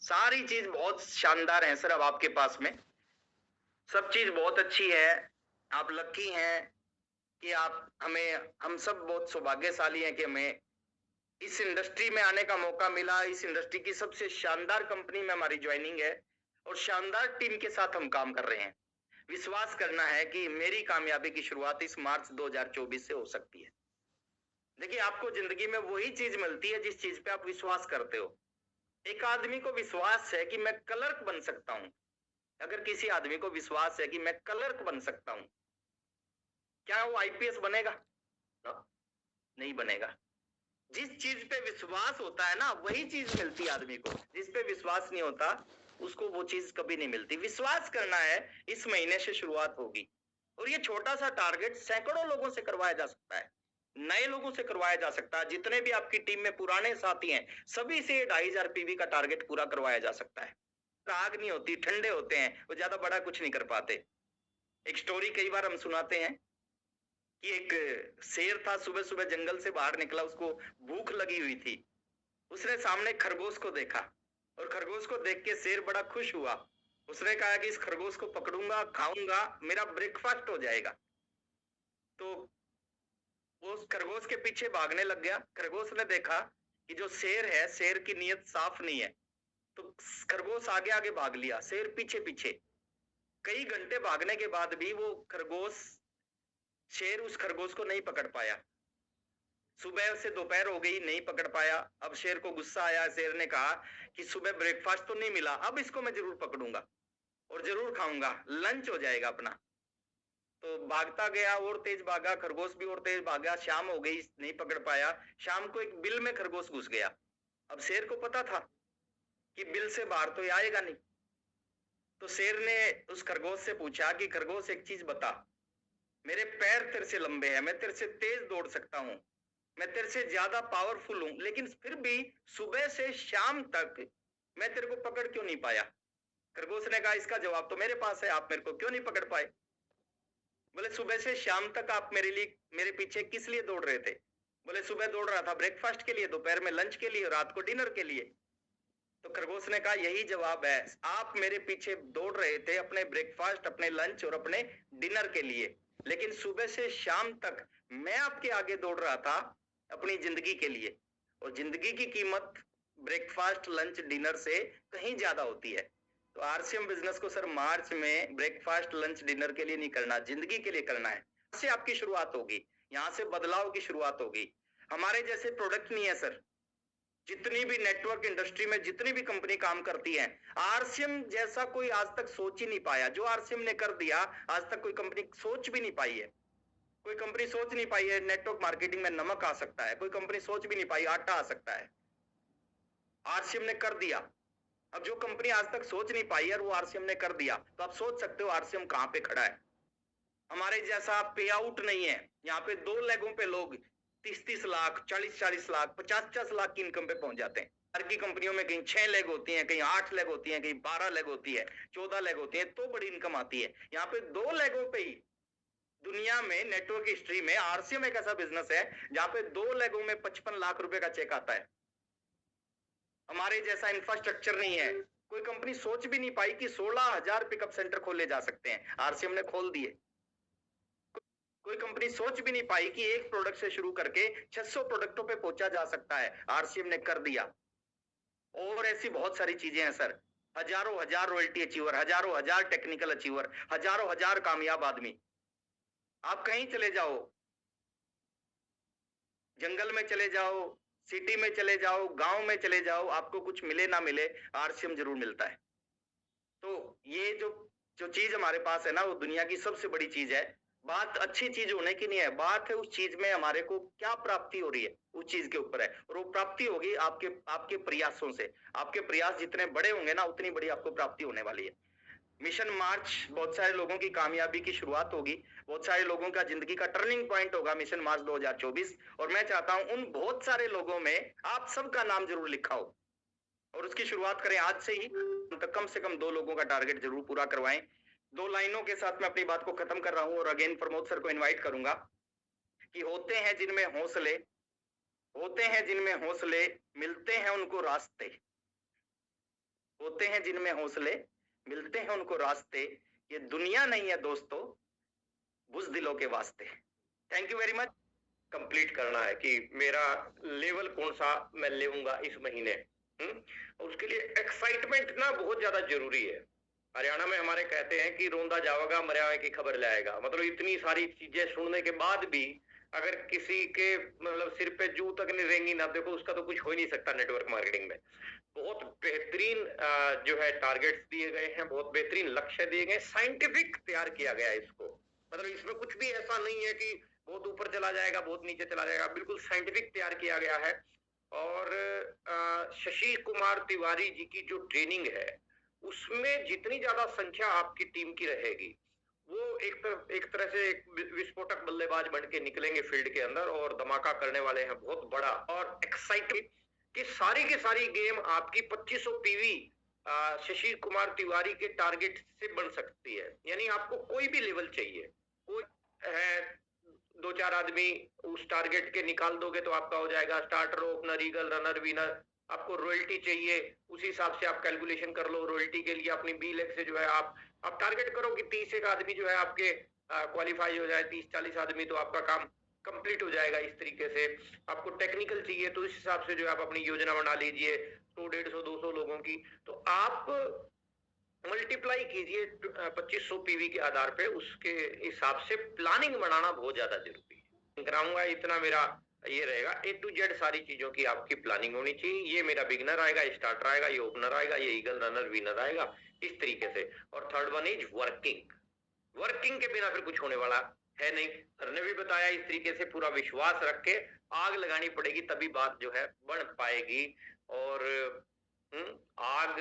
सारी चीज बहुत शानदार है सर। अब आपके पास में सब चीज बहुत अच्छी है। आप लकी हैं कि आप हमें, हम सब बहुत सौभाग्यशाली हैं कि हमें इस इंडस्ट्री में आने का मौका मिला। इस इंडस्ट्री की सबसे शानदार कंपनी में हमारी ज्वाइनिंग है और शानदार टीम के साथ हम काम कर रहे हैं। विश्वास करना है कि मेरी कामयाबी की शुरुआत इस मार्च 2024 से हो सकती है। देखिए, आपको जिंदगी में वही चीज मिलती है जिस चीज पे आप विश्वास करते हो। एक आदमी को विश्वास है कि मैं क्लर्क बन सकता हूं। अगर किसी आदमी को विश्वास है कि मैं क्लर्क बन सकता हूं, क्या वो आईपीएस बनेगा? नहीं बनेगा। जिस चीज पे विश्वास होता है ना, वही चीज मिलती है आदमी को। जिस पे विश्वास नहीं होता उसको वो चीज कभी नहीं मिलती। विश्वास करना है, इस महीने से शुरुआत होगी। और ये छोटा सा टारगेट सैकड़ों लोगों से करवाया जा सकता है, नए लोगों से करवाया जा सकता है। जितने भी आपकी टीम में पुराने साथी हैं, सभी से 2500 पीवी का टारगेट पूरा करवाया जा सकता है। आग नहीं होती, ठंडे होते हैं, वो ज्यादा बड़ा कुछ नहीं कर पाते। एक स्टोरी कई बार हम सुनाते हैं कि एक शेर था, सुबह सुबह जंगल से बाहर निकला, उसको भूख लगी हुई थी। उसने सामने खरगोश को देखा और खरगोश को देख के शेर बड़ा खुश हुआ। उसने कहा कि इस खरगोश को पकड़ूंगा, खाऊंगा, मेरा ब्रेकफास्ट हो जाएगा। तो वो उस खरगोश के पीछे भागने लग गया। खरगोश ने देखा कि जो शेर है, शेर की नीयत साफ नहीं है। तो खरगोश आगे आगे भाग लिया, शेर पीछे पीछे। कई घंटे भागने के बाद भी वो खरगोश, शेर उस खरगोश को नहीं पकड़ पाया। सुबह से दोपहर हो गई, नहीं पकड़ पाया। अब शेर को गुस्सा आया। शेर ने कहा कि सुबह ब्रेकफास्ट तो नहीं मिला, अब इसको मैं जरूर पकड़ूंगा और जरूर खाऊंगा, लंच हो जाएगा अपना। तो भागता गया, और तेज भागा, खरगोश भी और तेज भागा। शाम हो गई, नहीं पकड़ पाया। शाम को एक बिल में खरगोश घुस गया। अब शेर को पता था कि बिल से बाहर तो ये आएगा नहीं। तो शेर ने उस खरगोश से पूछा कि खरगोश, एक चीज बता, मेरे पैर तेरे से लंबे हैं, मैं तेरे से तेज दौड़ सकता हूं, मैं तेरे से ज्यादा पावरफुल हूं, लेकिन फिर भी सुबह से शाम तक मैं तेरे को पकड़ क्यों नहीं पाया? खरगोश ने कहा, इसका जवाब तो मेरे पास है, आप मेरे को क्यों नहीं पकड़ पाए? बोले, सुबह से शाम तक आप मेरे लिए, मेरे पीछे किस लिए दौड़ रहे थे? बोले, सुबह दौड़ रहा था ब्रेकफास्ट के लिए, दोपहर में लंच के लिए, रात को डिनर के लिए। तो खरगोश ने कहा, यही जवाब है, आप मेरे पीछे दौड़ रहे थे अपने ब्रेकफास्ट, अपने लंच और अपने डिनर के लिए, लेकिन सुबह से शाम तक मैं आपके आगे दौड़ रहा था अपनी जिंदगी के लिए। और जिंदगी की कीमत ब्रेकफास्ट, लंच, डिनर से कहीं ज्यादा होती है। तो आरसीएम बिजनेस को सर मार्च में ब्रेकफास्ट, लंच, डिनर के लिए नहीं करना, जिंदगी के लिए करना है। से आपकी शुरुआत होगी, यहाँ से बदलाव की शुरुआत होगी। हमारे जैसे प्रोडक्ट नहीं है सर। जितनी भी नेटवर्क इंडस्ट्री में जितनी भी कंपनी काम करती है, आरसीएम जैसा कोई आज तक सोच ही नहीं पाया। जो आरसीएम ने कर दिया, आज तक कोई कंपनी सोच भी नहीं पाई है। कोई कंपनी सोच नहीं पाई है नेटवर्क मार्केटिंग में नमक आ सकता है। कोई कंपनी सोच भी नहीं पाई आटा आ सकता है। आरसीएम ने कर दिया। अब जो कंपनी आज तक सोच नहीं पाई है, वो आरसीएम ने कर दिया, तो आप सोच सकते हो आरसीएम कहां पे खड़ा है। हमारे जैसा पे आउट नहीं है। यहाँ पे दो लेगों पे लोग 30-30 लाख, 40-40 लाख, 50-50 लाख की इनकम पे पहुंच जाते हैं। हर की कंपनियों में कहीं 6 लेग होती हैं, कहीं 8 लेग होती हैं, कहीं 12 लेग होती है, 14 लेग होती है, तो बड़ी इनकम आती है। यहाँ पे 2 लेगों पे ही दुनिया में नेटवर्क हिस्ट्री में आरसीएम एक ऐसा बिजनेस है जहां पे 2 लेगों में 55 लाख रुपए का चेक आता है। हमारे जैसा इंफ्रास्ट्रक्चर नहीं है। कोई कंपनी सोच भी नहीं पाई कि 16,000 पिकअप सेंटर खोले जा सकते हैं, आरसीएम ने खोल दिए। कोई कंपनी सोच भी नहीं पाई कि एक प्रोडक्ट से शुरू करके 600 प्रोडक्टों पे पहुंचा जा सकता है, आरसीएम ने कर दिया। और ऐसी बहुत सारी चीजें हैं सर। हजारों हजार रॉयल्टी अचीवर, हजारों हजार टेक्निकल अचीवर, हजारों हजार कामयाब आदमी। आप कहीं चले जाओ, जंगल में चले जाओ, सिटी में चले जाओ, गांव में चले जाओ, आपको कुछ मिले ना मिले, आरसीएम जरूर मिलता है। तो ये जो जो चीज हमारे पास है ना, वो दुनिया की सबसे बड़ी चीज है। बात अच्छी चीज होने की नहीं है, बात है उस चीज में हमारे को क्या प्राप्ति हो रही है, उस चीज के ऊपर है। और वो प्राप्ति होगी आपके आपके प्रयासों से। आपके प्रयास जितने बड़े होंगे ना, उतनी बड़ी आपको प्राप्ति होने वाली है। मिशन मार्च बहुत सारे लोगों की कामयाबी की शुरुआत होगी। बहुत सारे लोगों का जिंदगी का टर्निंग पॉइंट होगा मिशन मार्च 2024। और मैं चाहता हूं उन बहुत सारे लोगों में आप सबका नाम जरूर लिखा हो, और उसकी शुरुआत करें आज से ही। तो कम से कम 2 लोगों का टारगेट जरूर पूरा करवाएं। 2 लाइनों के साथ मैं अपनी बात को खत्म कर रहा हूं, और अगेन प्रमोद सर को इनवाइट करूंगा कि होते हैं जिनमें हौसले, होते हैं जिनमें हौसले, मिलते हैं उनको रास्ते। होते हैं जिनमें हौसले, मिलते हैं उनको रास्ते, ये दुनिया नहीं है दोस्तों, बुज़दिलों के वास्ते। Thank you very much. Complete करना है कि मेरा लेवल कौन सा मैं लेऊंगा इस महीने। उसके लिए एक्साइटमेंट ना बहुत ज्यादा जरूरी है। हरियाणा में हमारे कहते हैं कि रोंदा जावगा मरिया की खबर लाएगा, मतलब इतनी सारी चीजें सुनने के बाद भी अगर किसी के मतलब सिर पे जू तक नहीं रहेंगी ना, देखो उसका तो कुछ हो ही नहीं सकता नेटवर्क मार्केटिंग में। बहुत बेहतरीन जो है टारगेट्स दिए गए हैं, बहुत बेहतरीन लक्ष्य दिए गए, साइंटिफिक तैयार किया गया है इसको। मतलब इसमें कुछ भी ऐसा नहीं है कि बहुत ऊपर चला जाएगा बहुत नीचे चला जाएगा, बिल्कुल साइंटिफिक तैयार किया गया है। और शशि कुमार तिवारी जी की जो ट्रेनिंग है उसमें जितनी ज्यादा संख्या आपकी टीम की रहेगी, वो एक तरह से एक विस्फोटक बल्लेबाज बन के निकलेंगे फील्ड के अंदर और धमाका करने वाले हैं बहुत बड़ा। और एक्साइटेड कि सारी की सारी गेम आपकी 2500 पीवी शशि कुमार तिवारी के टारगेट से बन सकती है। यानी आपको कोई भी लेवल चाहिए, कोई है 2-4 आदमी उस टारगेट के निकाल दोगे तो आपका हो जाएगा starter, opener, eagle, runner, winner. आपको रॉयल्टी चाहिए, उसी हिसाब से आप कैलकुलेशन कर लो। रॉयल्टी के लिए अपनी बी लेग से जो है आप टारगेट करो कि 30 एक आदमी जो है आपके क्वालिफाई हो जाए, 30-40 आदमी तो आपका काम कंप्लीट हो जाएगा। इस तरीके से आपको टेक्निकल चाहिए तो इस हिसाब से जो है आप अपनी योजना बना लीजिए 100, 150, 200 लोगों की। तो आप मल्टीप्लाई कीजिए 2500 पीवी के आधार पे, उसके हिसाब से प्लानिंग बनाना बहुत ज्यादा जरूरी है। कराऊंगा इतना मेरा ये रहेगा, ए टू जेड सारी चीजों की आपकी प्लानिंग होनी चाहिए। ये मेरा बिगनर आएगा, स्टार्टर आएगा, ये ओपनर आएगा, ये ईगल, रनर, विनर आएगा, इस तरीके से। और third one is working. Working के बिना फिर कुछ होने वाला है नहीं। सर ने भी बताया इस तरीके से पूरा विश्वास रख के आग लगानी पड़ेगी, तभी बात जो है बढ़ पाएगी। और आग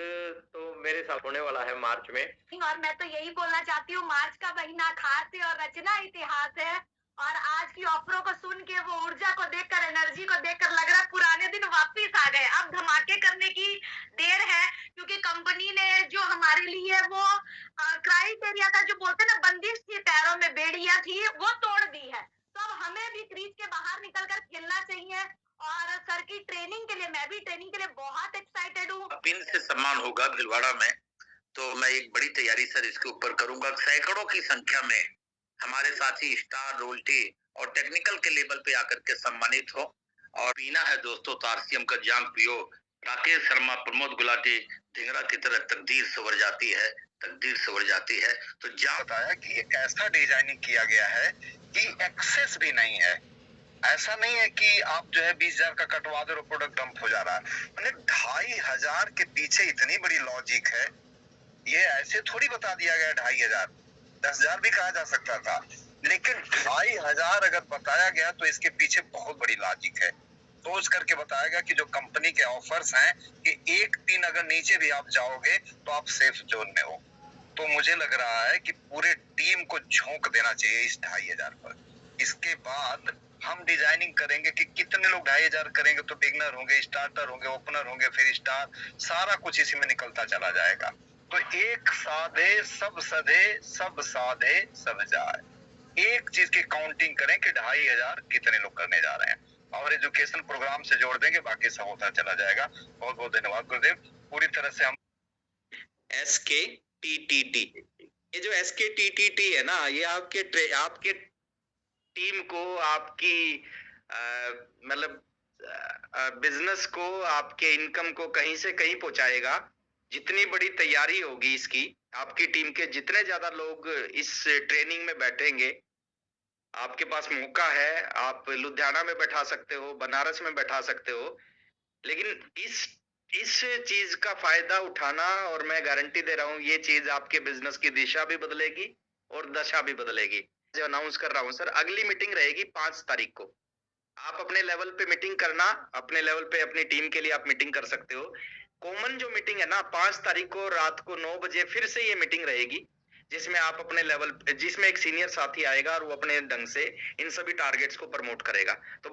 तो मेरे साथ होने वाला है मार्च में। और मैं तो यही बोलना चाहती हूँ, मार्च का महीना खास है और रचना इतिहास है। और आज की ऑफरों को सुन के, वो ऊर्जा को देखकर, एनर्जी को देखकर लग रहा है पुराने दिन वापस आ गए। अब धमाके करने की देर है, क्योंकि कंपनी ने जो हमारे लिए वो क्राइटेरिया था, जो बोलते ना बंदिश थी, पैरों में बेड़ियां थी, वो तोड़ दी है। तो अब हमें भी क्रीज के बाहर निकलकर खेलना चाहिए। और सर की ट्रेनिंग के लिए, मैं भी ट्रेनिंग के लिए बहुत एक्साइटेड हूँ। पिन से सम्मान होगा भिलवाड़ा में, तो मैं एक बड़ी तैयारी सर इसके ऊपर करूंगा। सैकड़ों की संख्या में हमारे साथी स्टार, रोल्टी और टेक्निकल के लेवल पे आकर के सम्मानित हो। और पीना है दोस्तों तो आरसीएम का जाम पियो। राकेश शर्मा, प्रमोद गुलाटी, ढिंगरा की तरह तकदीर संवर जाती है, तकदीर संवर जाती है। तो जाम बताया कि एक ऐसा डिजाइनिंग किया गया है कि एक्सेस भी नहीं है। ऐसा नहीं है कि आप जो है 20,000 का कटवा दे और प्रोडक्ट डंप हो जा रहा है। मैंने 2,500 के पीछे इतनी बड़ी लॉजिक है। ये ऐसे थोड़ी बता दिया गया 2,500, 10,000 भी कहा जा सकता था, लेकिन 2,500 अगर बताया गया तो इसके पीछे बहुत बड़ी लॉजिक है। सोच करके बताया गया कि जो कंपनी के ऑफर्स हैं कि 1 पिन अगर नीचे भी आप जाओगे तो आप सेफ जोन में हो। तो मुझे लग रहा है कि पूरे टीम को झोंक देना चाहिए इस 2,500 पर। इसके बाद हम डिजाइनिंग करेंगे कि कितने लोग 2,500 करेंगे तो बिगनर होंगे, स्टार्टर होंगे, ओपनर होंगे, फिर स्टार, सारा कुछ इसी में निकलता चला जाएगा। तो एक साधे सब सधे, सब साधे सब जाए। एक चीज की काउंटिंग करें कि 2,500 कितने लोग करने जा रहे हैं, और एजुकेशन प्रोग्राम से जोड़ देंगे, बाकी सब होता चला जाएगा। बहुत बहुत धन्यवाद गुरुदेव। पूरी तरह से हम SKTTT, ये जो SKTTT है ना, ये आपके टीम को, आपकी मतलब बिजनेस को, आपके इनकम को कहीं से कहीं पहुंचाएगा। जितनी बड़ी तैयारी होगी इसकी, आपकी टीम के जितने ज्यादा लोग इस ट्रेनिंग में बैठेंगे, आपके पास मौका है, आप लुधियाना में बैठा सकते हो, बनारस में बैठा सकते हो, लेकिन इस चीज का फायदा उठाना, और मैं गारंटी दे रहा हूं ये चीज आपके बिजनेस की दिशा भी बदलेगी और दशा भी बदलेगी। जो अनाउंस कर रहा हूं सर, अगली मीटिंग रहेगी 5 तारीख को। आप अपने लेवल पे मीटिंग करना, अपने लेवल पे अपनी टीम के लिए आप मीटिंग कर सकते हो। कॉमन जो मीटिंग है ना, 5 तारीख को रात को 9 बजे फिर से ये मीटिंग रहेगी, जिसमें आप अपने लेवल, जिसमें एक सीनियर साथी आएगा और वो अपने ढंग से इन सभी टारगेट्स को प्रमोट करेगा। तो